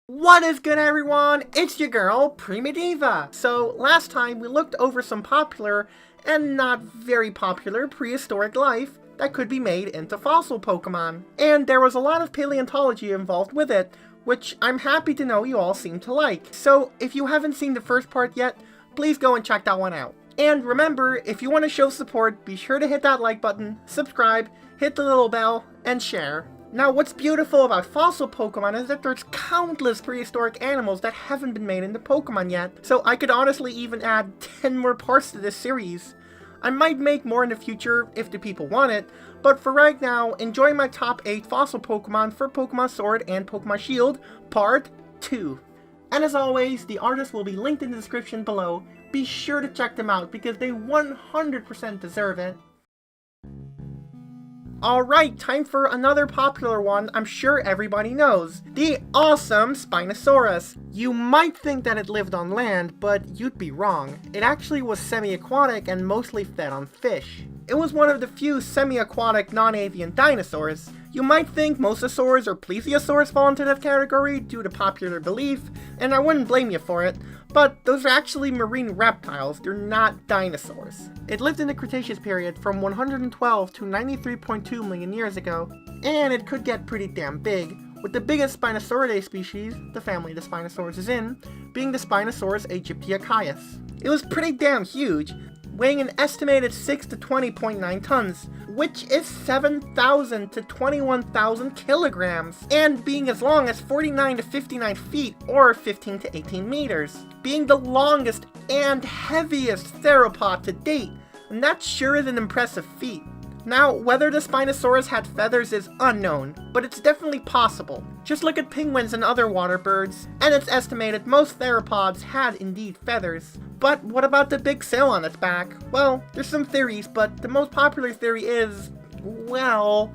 What is good, everyone? It's your girl, PrimaDiva. So last time we looked over some popular and not very popular prehistoric life that could be made into fossil Pokemon. And there was a lot of paleontology involved with it, which I'm happy to know you all seem to like. So if you haven't seen the first part yet, please go and check that one out. And remember, if you want to show support, be sure to hit that like button, subscribe, hit the little bell, and share. Now, what's beautiful about fossil Pokemon is that there's countless prehistoric animals that haven't been made into Pokemon yet, so I could honestly even add 10 more parts to this series. I might make more in the future if the people want it, but for right now, enjoy my top 8 fossil Pokemon for Pokemon Sword and Pokemon Shield, Part 2. And as always, the artists will be linked in the description below. Be sure to check them out because they 100% deserve it. Alright, time for another popular one I'm sure everybody knows. The awesome Spinosaurus. You might think that it lived on land, but you'd be wrong. It actually was semi-aquatic and mostly fed on fish. It was one of the few semi-aquatic non-avian dinosaurs. You might think mosasaurs or plesiosaurs fall into that category due to popular belief, and I wouldn't blame you for it, but those are actually marine reptiles, they're not dinosaurs. It lived in the Cretaceous period from 112 to 93.2 million years ago, and it could get pretty damn big, with the biggest Spinosauridae species, the family the Spinosaurus is in, being the Spinosaurus aegyptiacus. It was pretty damn huge, weighing an estimated 6 to 20.9 tons, which is 7,000 to 21,000 kilograms, and being as long as 49 to 59 feet, or 15 to 18 meters, being the longest and heaviest theropod to date, and that sure is an impressive feat. Now, whether the Spinosaurus had feathers is unknown, but it's definitely possible. Just look at penguins and other water birds, and it's estimated most theropods had indeed feathers. But what about the big sail on its back? Well, there's some theories, but the most popular theory is, well,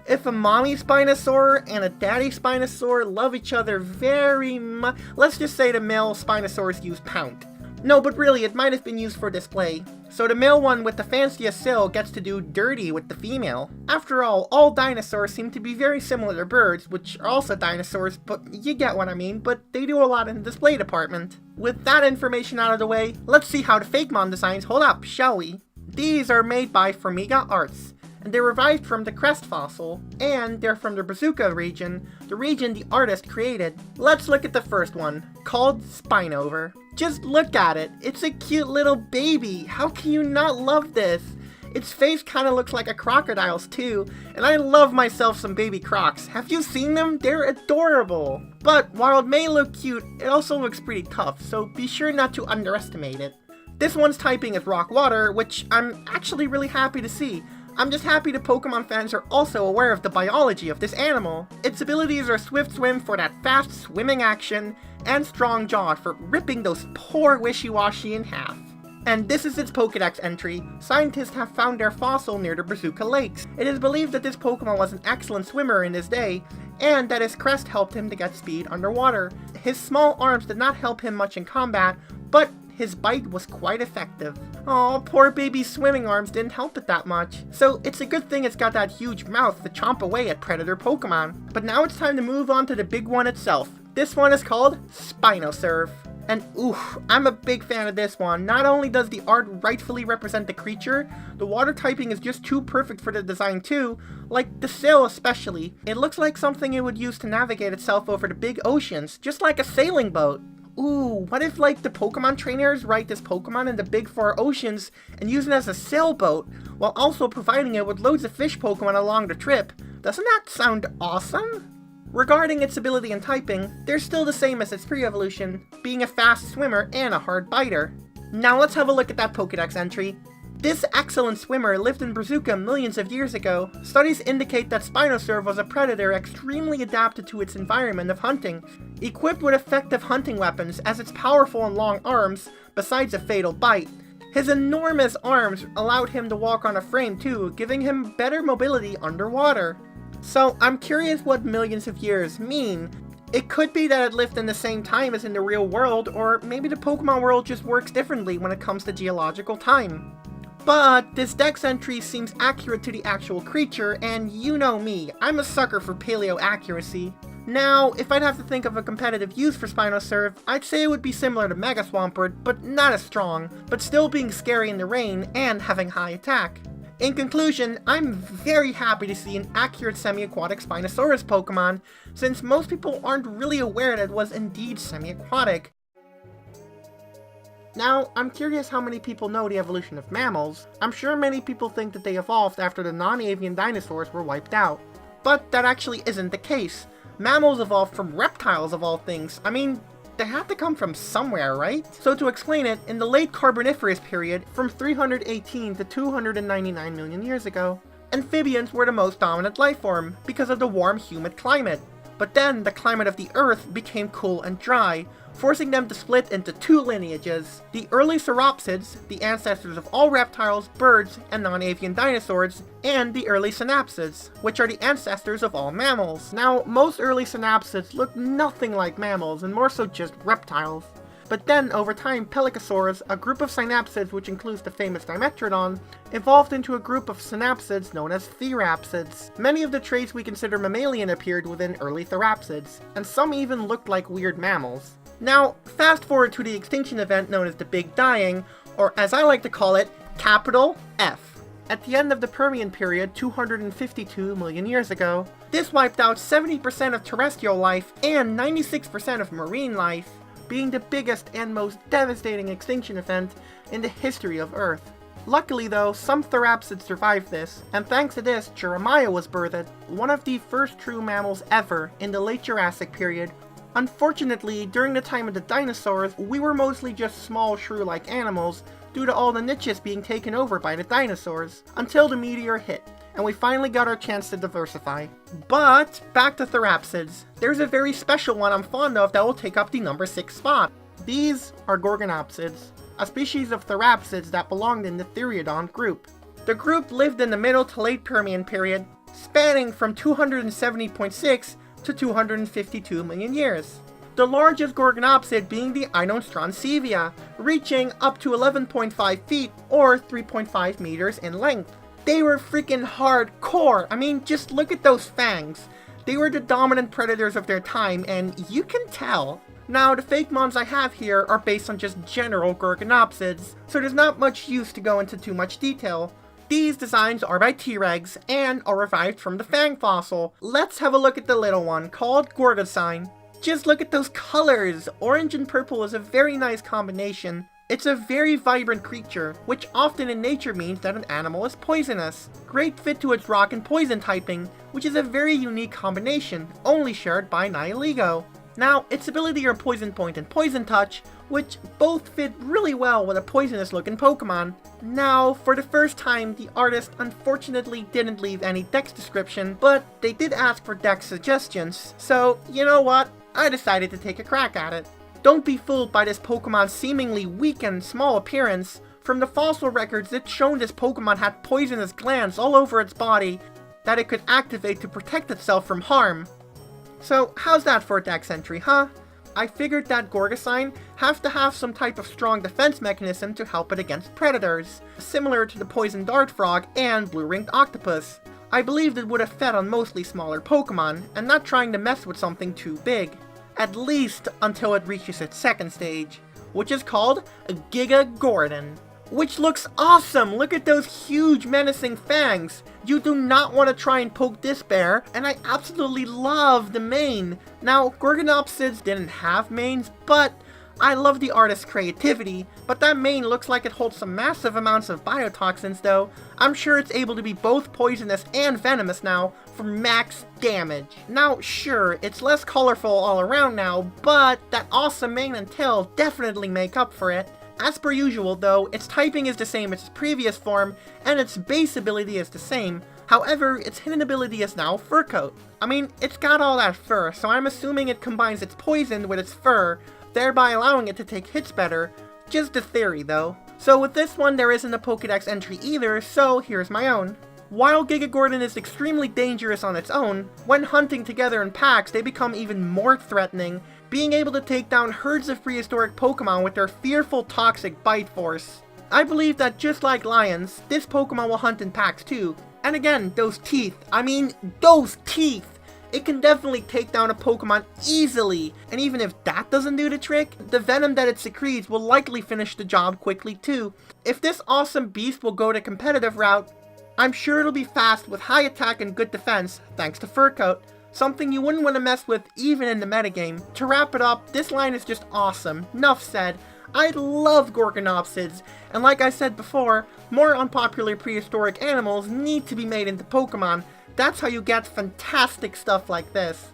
if a mommy Spinosaur and a daddy Spinosaur love each other very much, let's just say the male Spinosaurus used pout. No, but really, it might have been used for display. So the male one with the fanciest sail gets to do dirty with the female. After all dinosaurs seem to be very similar to birds, which are also dinosaurs, but you get what I mean, but they do a lot in the display department. With that information out of the way, let's see how the Fakemon Designs hold up, shall we? These are made by Formiga Arts, and they're revived from the crest fossil, and they're from the Brazuca region, the region the artist created. Let's look at the first one, called Spinover. Just look at it, it's a cute little baby, how can you not love this? Its face kinda looks like a crocodile's too, and I love myself some baby crocs. Have you seen them? They're adorable! But while it may look cute, it also looks pretty tough, so be sure not to underestimate it. This one's typing is rock water, which I'm actually really happy to see. I'm just happy the Pokemon fans are also aware of the biology of this animal. Its abilities are Swift Swim for that fast swimming action, and Strong Jaw for ripping those poor Wishiwashi in half. And this is its Pokedex entry. Scientists have found their fossil near the Brazuca Lakes. It is believed that this Pokemon was an excellent swimmer in his day, and that his crest helped him to get speed underwater. His small arms did not help him much in combat, but his bite was quite effective. Aw, poor baby's swimming arms didn't help it that much. So it's a good thing it's got that huge mouth to chomp away at predator Pokemon. But now it's time to move on to the big one itself. This one is called Spinosurf. And oof, I'm a big fan of this one. Not only does the art rightfully represent the creature, the water typing is just too perfect for the design too, like the sail especially. It looks like something it would use to navigate itself over the big oceans, just like a sailing boat. Ooh, what if like the Pokemon trainers ride this Pokemon in the big far oceans and use it as a sailboat, while also providing it with loads of fish Pokemon along the trip? Doesn't that sound awesome? Regarding its ability and typing, they're still the same as its pre-evolution, being a fast swimmer and a hard biter. Now let's have a look at that Pokedex entry. This excellent swimmer lived in Brazuca millions of years ago. Studies indicate that Spinosaurus was a predator extremely adapted to its environment of hunting, equipped with effective hunting weapons as its powerful and long arms, besides a fatal bite. His enormous arms allowed him to walk on a frame too, giving him better mobility underwater. So I'm curious what millions of years mean. It could be that it lived in the same time as in the real world, or maybe the Pokemon world just works differently when it comes to geological time. But this dex entry seems accurate to the actual creature, and you know me, I'm a sucker for paleo accuracy. Now, if I'd have to think of a competitive use for Spinosaurus, I'd say it would be similar to Mega Swampert, but not as strong, but still being scary in the rain and having high attack. In conclusion, I'm very happy to see an accurate semi-aquatic Spinosaurus Pokemon, since most people aren't really aware that it was indeed semi-aquatic. Now, I'm curious how many people know the evolution of mammals. I'm sure many people think that they evolved after the non-avian dinosaurs were wiped out. But that actually isn't the case. Mammals evolved from reptiles of all things. I mean, they had to come from somewhere, right? So to explain it, in the late Carboniferous period, from 318 to 299 million years ago, amphibians were the most dominant life form because of the warm, humid climate. But then, the climate of the Earth became cool and dry, forcing them to split into two lineages. The early Sauropsids, the ancestors of all reptiles, birds, and non-avian dinosaurs, and the early Synapsids, which are the ancestors of all mammals. Now, most early Synapsids look nothing like mammals, and more so just reptiles. But then, over time, Pelycosaurs, a group of synapsids which includes the famous Dimetrodon, evolved into a group of synapsids known as Therapsids. Many of the traits we consider mammalian appeared within early Therapsids, and some even looked like weird mammals. Now, fast forward to the extinction event known as the Big Dying, or as I like to call it, capital F. At the end of the Permian period, 252 million years ago, this wiped out 70% of terrestrial life and 96% of marine life, being the biggest and most devastating extinction event in the history of Earth. Luckily though, some Therapsids survived this, and thanks to this, Jeremiah was birthed, one of the first true mammals ever in the late Jurassic period. Unfortunately, during the time of the dinosaurs, we were mostly just small shrew-like animals due to all the niches being taken over by the dinosaurs, until the meteor hit, and we finally got our chance to diversify. But, back to Therapsids. There's a very special one I'm fond of that will take up the number 6 spot. These are Gorgonopsids, a species of Therapsids that belonged in the Theriodon group. The group lived in the middle to late Permian period, spanning from 270.6 to 252 million years. The largest Gorgonopsid being the Eidonstransevia, reaching up to 11.5 feet or 3.5 meters in length. They were freaking hardcore. I mean, just look at those fangs. They were the dominant predators of their time, and you can tell. Now, the Fakemons I have here are based on just general Gorgonopsids, so there's not much use to go into too much detail. These designs are by T-Rex and are revived from the Fang fossil. Let's have a look at the little one, called Gorgosine. Just look at those colors! Orange and purple is a very nice combination. It's a very vibrant creature, which often in nature means that an animal is poisonous. Great fit to its rock and poison typing, which is a very unique combination, only shared by Nihilego. Now, its ability are Poison Point and Poison Touch, which both fit really well with a poisonous looking Pokemon. Now, for the first time, the artist unfortunately didn't leave any dex description, but they did ask for dex suggestions, so you know what? I decided to take a crack at it. Don't be fooled by this Pokemon's seemingly weak and small appearance. From the fossil records, it's shown this Pokemon had poisonous glands all over its body that it could activate to protect itself from harm. So, how's that for a dex entry, huh? I figured that Gorgosine have to have some type of strong defense mechanism to help it against predators, similar to the poison dart frog and blue-ringed octopus. I believed it would have fed on mostly smaller Pokemon, and not trying to mess with something too big. At least until it reaches its second stage, which is called Giga Gordon. Which looks awesome! Look at those huge menacing fangs! You do not want to try and poke this bear, and I absolutely love the mane. Now, Gorgonopsids didn't have manes, but I love the artist's creativity, but that mane looks like it holds some massive amounts of biotoxins though. I'm sure it's able to be both poisonous and venomous now for max damage. Now, sure, it's less colorful all around now, but that awesome mane and tail definitely make up for it. As per usual though, its typing is the same as its previous form, and its base ability is the same. However, its hidden ability is now Fur Coat. I mean, it's got all that fur, so I'm assuming it combines its poison with its fur, thereby allowing it to take hits better. Just a theory though. So with this one there isn't a Pokédex entry either, so here's my own. While Giga Gordon is extremely dangerous on its own, when hunting together in packs they become even more threatening, being able to take down herds of prehistoric Pokemon with their fearful toxic bite force. I believe that just like lions, this Pokemon will hunt in packs too. And again, those teeth, I mean, those teeth! It can definitely take down a Pokemon easily, and even if that doesn't do the trick, the venom that it secretes will likely finish the job quickly too. If this awesome beast will go the competitive route, I'm sure it'll be fast with high attack and good defense, thanks to Fur Coat, something you wouldn't want to mess with even in the metagame. To wrap it up, this line is just awesome. Nuff said. I love Gorgonopsids, and like I said before, more unpopular prehistoric animals need to be made into Pokemon. That's how you get fantastic stuff like this.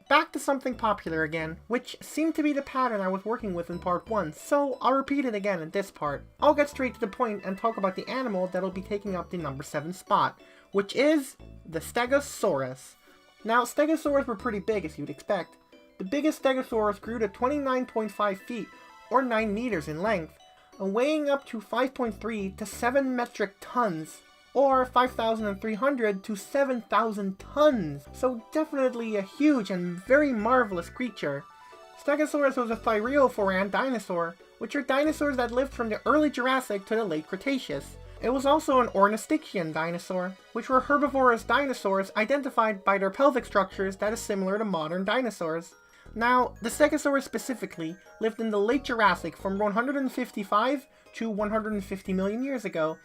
Back to something popular again, which seemed to be the pattern I was working with in part 1, so I'll repeat it again in this part. I'll get straight to the point and talk about the animal that'll be taking up the number 7 spot, which is the Stegosaurus. Now, Stegosaurus were pretty big as you'd expect. The biggest Stegosaurus grew to 29.5 feet, or 9 meters in length, and weighing up to 5.3 to 7 metric tons, or 5,300 to 7,000 tons. So definitely a huge and very marvelous creature. Stegosaurus was a thyreophorans dinosaur, which are dinosaurs that lived from the early Jurassic to the late Cretaceous. It was also an ornithischian dinosaur, which were herbivorous dinosaurs identified by their pelvic structures that is similar to modern dinosaurs. Now, the Stegosaurus specifically lived in the late Jurassic from 155 to 150 million years ago,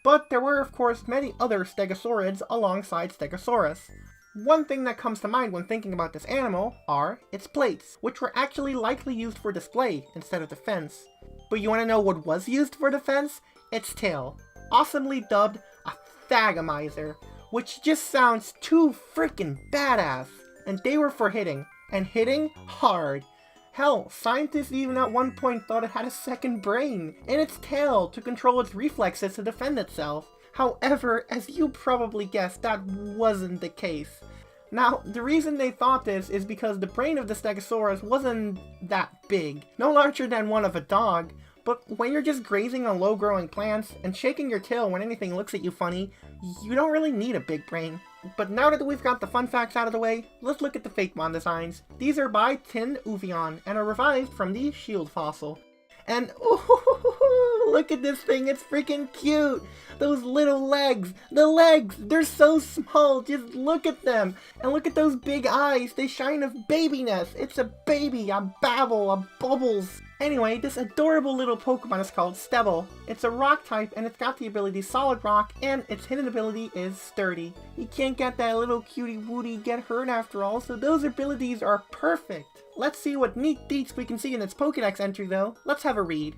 but there were of course many other Stegosaurids alongside Stegosaurus. One thing that comes to mind when thinking about this animal are its plates, which were actually likely used for display instead of defense. But you want to know what was used for defense? Its tail, awesomely dubbed a Thagomizer, which just sounds too freaking badass. And they were for hitting, and hitting hard. Hell, scientists even at one point thought it had a second brain in its tail to control its reflexes to defend itself. However, as you probably guessed, that wasn't the case. Now, the reason they thought this is because the brain of the Stegosaurus wasn't that big, no larger than one of a dog, but when you're just grazing on low-growing plants and shaking your tail when anything looks at you funny, you don't really need a big brain. But now that we've got the fun facts out of the way, let's look at the Fakemon designs. These are by Tin Uvion and are revived from the Shield fossil. And ooh, look at this thing, it's freaking cute! Those little legs, they're so small, just look at them! And look at those big eyes, they shine of babiness! It's a baby, a babble, a bubbles! Anyway, this adorable little Pokemon is called Stebble. It's a rock type and it's got the ability Solid Rock, and its hidden ability is Sturdy. You can't get that little cutie wootie get hurt after all, so those abilities are perfect. Let's see what neat deets we can see in its Pokédex entry though. Let's have a read.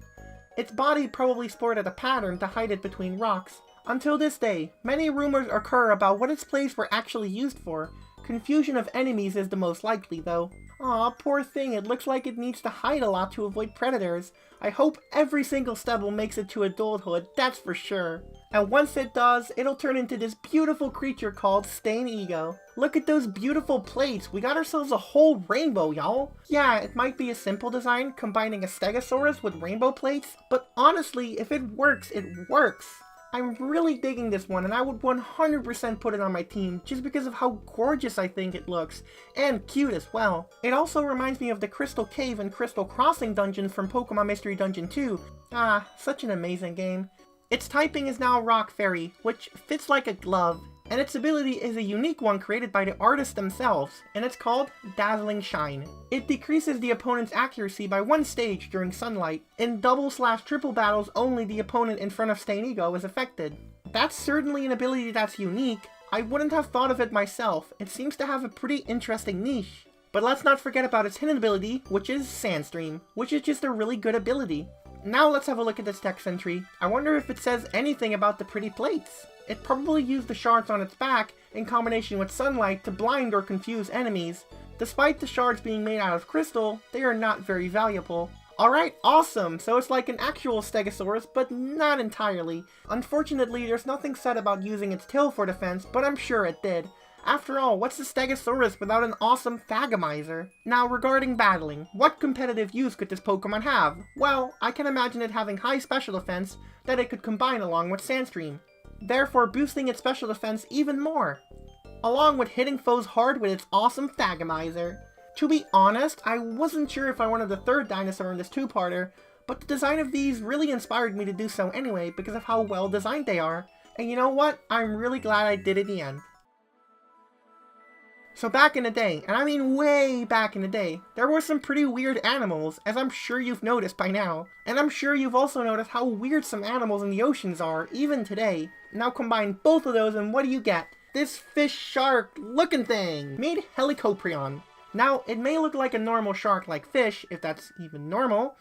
Its body probably sported a pattern to hide it between rocks. Until this day, many rumors occur about what its plates were actually used for. Confusion of enemies is the most likely though. Aw, poor thing, it looks like it needs to hide a lot to avoid predators. I hope every single Stebble makes it to adulthood, that's for sure. And once it does, it'll turn into this beautiful creature called Steinigo. Look at those beautiful plates, we got ourselves a whole rainbow, y'all. Yeah, it might be a simple design combining a Stegosaurus with rainbow plates, but honestly, if it works, it works. I'm really digging this one, and I would 100% put it on my team, just because of how gorgeous I think it looks, and cute as well. It also reminds me of the Crystal Cave and Crystal Crossing dungeons from Pokemon Mystery Dungeon 2. Ah, such an amazing game. Its typing is now Rock Fairy, which fits like a glove, and its ability is a unique one created by the artists themselves, and it's called Dazzling Shine. It decreases the opponent's accuracy by 1 stage during sunlight. In double/triple battles, only the opponent in front of Steinigo is affected. That's certainly an ability that's unique. I wouldn't have thought of it myself. It seems to have a pretty interesting niche. But let's not forget about its hidden ability, which is Sandstream, which is just a really good ability. Now let's have a look at this text entry. I wonder if it says anything about the pretty plates. It probably used the shards on its back in combination with sunlight to blind or confuse enemies. Despite the shards being made out of crystal, they are not very valuable. Alright, awesome! So it's like an actual Stegosaurus, but not entirely. Unfortunately, there's nothing said about using its tail for defense, but I'm sure it did. After all, what's a Stegosaurus without an awesome Thagomizer? Now regarding battling, what competitive use could this Pokemon have? Well, I can imagine it having high special defense that it could combine along with Sandstream, therefore boosting its special defense even more, along with hitting foes hard with its awesome Thagomizer. To be honest, I wasn't sure if I wanted the third dinosaur in this two-parter, but the design of these really inspired me to do so anyway because of how well designed they are. And you know what? I'm really glad I did in the end. So back in the day, and I mean way back in the day, there were some pretty weird animals, as I'm sure you've noticed by now. And I'm sure you've also noticed how weird some animals in the oceans are, even today. Now combine both of those and what do you get? This fish shark looking thing, made Helicoprion. Now, it may look like a normal shark-like fish, if that's even normal,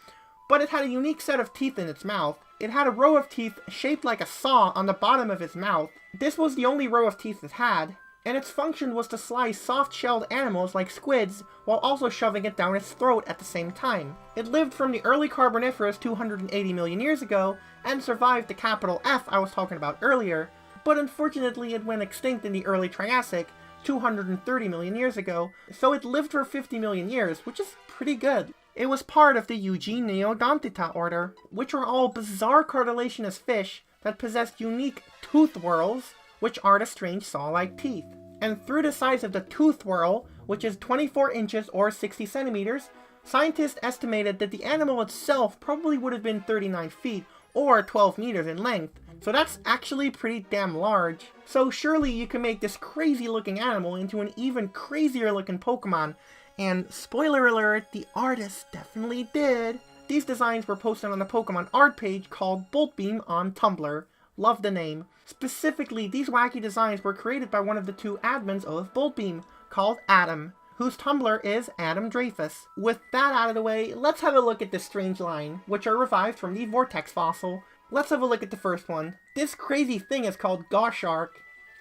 but it had a unique set of teeth in its mouth. It had a row of teeth shaped like a saw on the bottom of its mouth. This was the only row of teeth it had, and its function was to slice soft-shelled animals like squids while also shoving it down its throat at the same time. It lived from the early Carboniferous 280 million years ago and survived the capital F I was talking about earlier, but unfortunately it went extinct in the early Triassic 230 million years ago, so it lived for 50 million years, which is pretty good. It was part of the Eugeneodontata order, which are all bizarre cartilaginous fish that possessed unique tooth whorls, which are the strange saw-like teeth. And through the size of the tooth whorl, which is 24 inches or 60 centimeters, scientists estimated that the animal itself probably would have been 39 feet or 12 meters in length. So that's actually pretty damn large. So surely you can make this crazy looking animal into an even crazier looking Pokemon. And spoiler alert, the artist definitely did. These designs were posted on the Pokemon art page called Boltbeam on Tumblr. Love the name. Specifically, these wacky designs were created by one of the two admins of Boltbeam, called Adam, whose Tumblr is Adam Dreyfus. With that out of the way, let's have a look at this strange line, which are revived from the Vortex fossil. Let's have a look at the first one. This crazy thing is called Goshark.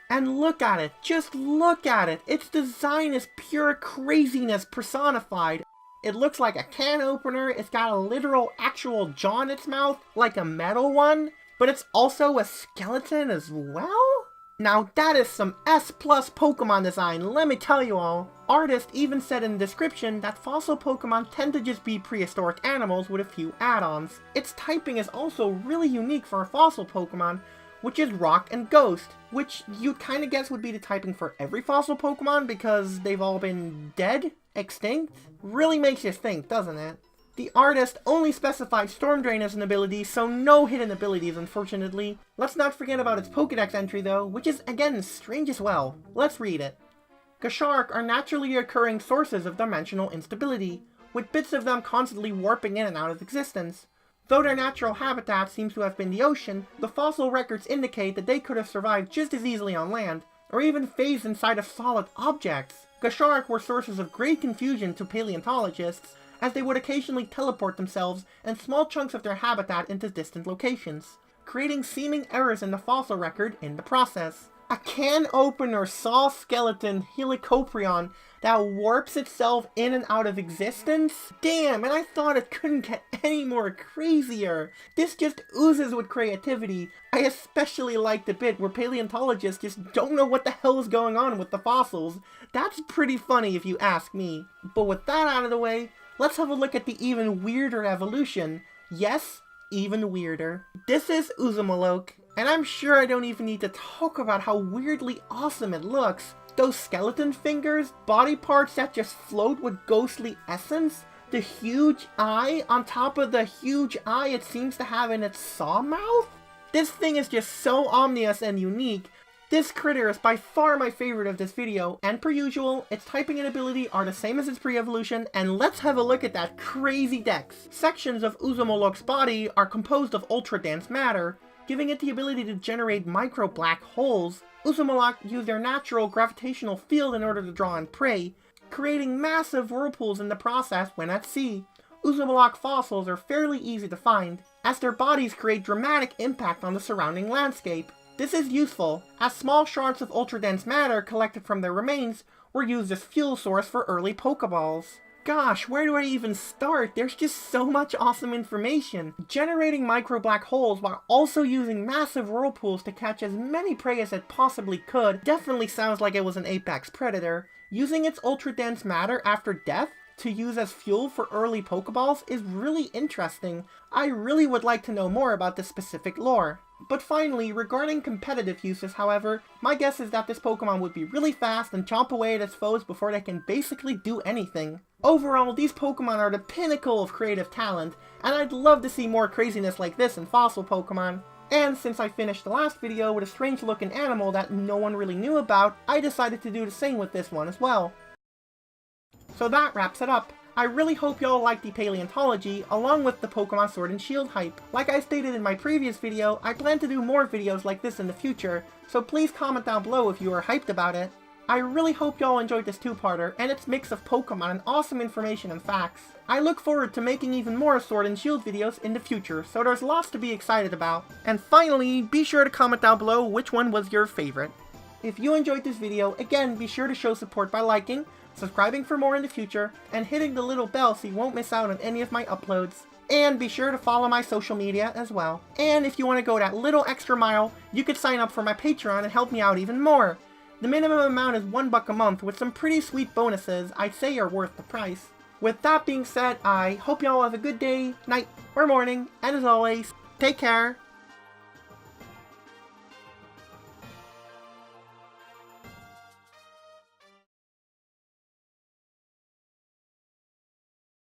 And look at it, just look at it. Its design is pure craziness personified. It looks like a can opener, it's got a literal actual jaw in its mouth, like a metal one, but it's also a skeleton as well? Now that is some S+ Pokemon design, let me tell you all. Artist even said in the description that fossil Pokemon tend to just be prehistoric animals with a few add-ons. Its typing is also really unique for a fossil Pokemon, which is Rock and Ghost, which you'd kind of guess would be the typing for every fossil Pokemon because they've all been dead, extinct. Really makes you think, doesn't it? The artist only specified Storm Drain as an ability, so no hidden abilities unfortunately. Let's not forget about its Pokédex entry though, which is again strange as well. Let's read it. Gashark are naturally occurring sources of dimensional instability, with bits of them constantly warping in and out of existence. Though their natural habitat seems to have been the ocean, the fossil records indicate that they could have survived just as easily on land, or even phased inside of solid objects. Gashark were sources of great confusion to paleontologists, as they would occasionally teleport themselves and small chunks of their habitat into distant locations, creating seeming errors in the fossil record in the process. A can opener saw skeleton Helicoprion that warps itself in and out of existence? Damn, and I thought it couldn't get any more crazier. This just oozes with creativity. I especially like the bit where paleontologists just don't know what the hell is going on with the fossils. That's pretty funny if you ask me. But with that out of the way, let's have a look at the even weirder evolution. Yes, even weirder. This is Uzumaloc, and I'm sure I don't even need to talk about how weirdly awesome it looks. Those skeleton fingers, body parts that just float with ghostly essence, the huge eye on top of the huge eye it seems to have in its saw mouth? This thing is just so ominous and unique. This critter is by far my favorite of this video, and per usual, its typing and ability are the same as its pre-evolution, and let's have a look at that crazy dex. Sections of Uzumaloc's body are composed of ultra-dense matter, giving it the ability to generate micro-black holes. Uzumaloc use their natural gravitational field in order to draw in prey, creating massive whirlpools in the process when at sea. Uzumaloc fossils are fairly easy to find, as their bodies create dramatic impact on the surrounding landscape. This is useful, as small shards of ultra-dense matter collected from their remains were used as fuel source for early Pokeballs. Gosh, where do I even start? There's just so much awesome information. Generating micro-black holes while also using massive whirlpools to catch as many prey as it possibly could definitely sounds like it was an apex predator. Using its ultra-dense matter after death to use as fuel for early Pokeballs is really interesting. I really would like to know more about this specific lore. But finally, regarding competitive uses however, my guess is that this Pokemon would be really fast and chomp away at its foes before they can basically do anything. Overall, these Pokemon are the pinnacle of creative talent, and I'd love to see more craziness like this in fossil Pokemon. And since I finished the last video with a strange looking animal that no one really knew about, I decided to do the same with this one as well. So that wraps it up. I really hope y'all like the paleontology, along with the Pokemon Sword and Shield hype. Like I stated in my previous video, I plan to do more videos like this in the future, so please comment down below if you are hyped about it. I really hope y'all enjoyed this two-parter, and its mix of Pokemon and awesome information and facts. I look forward to making even more Sword and Shield videos in the future, so there's lots to be excited about. And finally, be sure to comment down below which one was your favorite. If you enjoyed this video, again, be sure to show support by liking, subscribing for more in the future, and hitting the little bell so you won't miss out on any of my uploads. And be sure to follow my social media as well. And if you want to go that little extra mile, you could sign up for my Patreon and help me out even more. The minimum amount is $1 a month with some pretty sweet bonuses I'd say are worth the price. With that being said, I hope y'all have a good day, night, or morning, and as always, take care.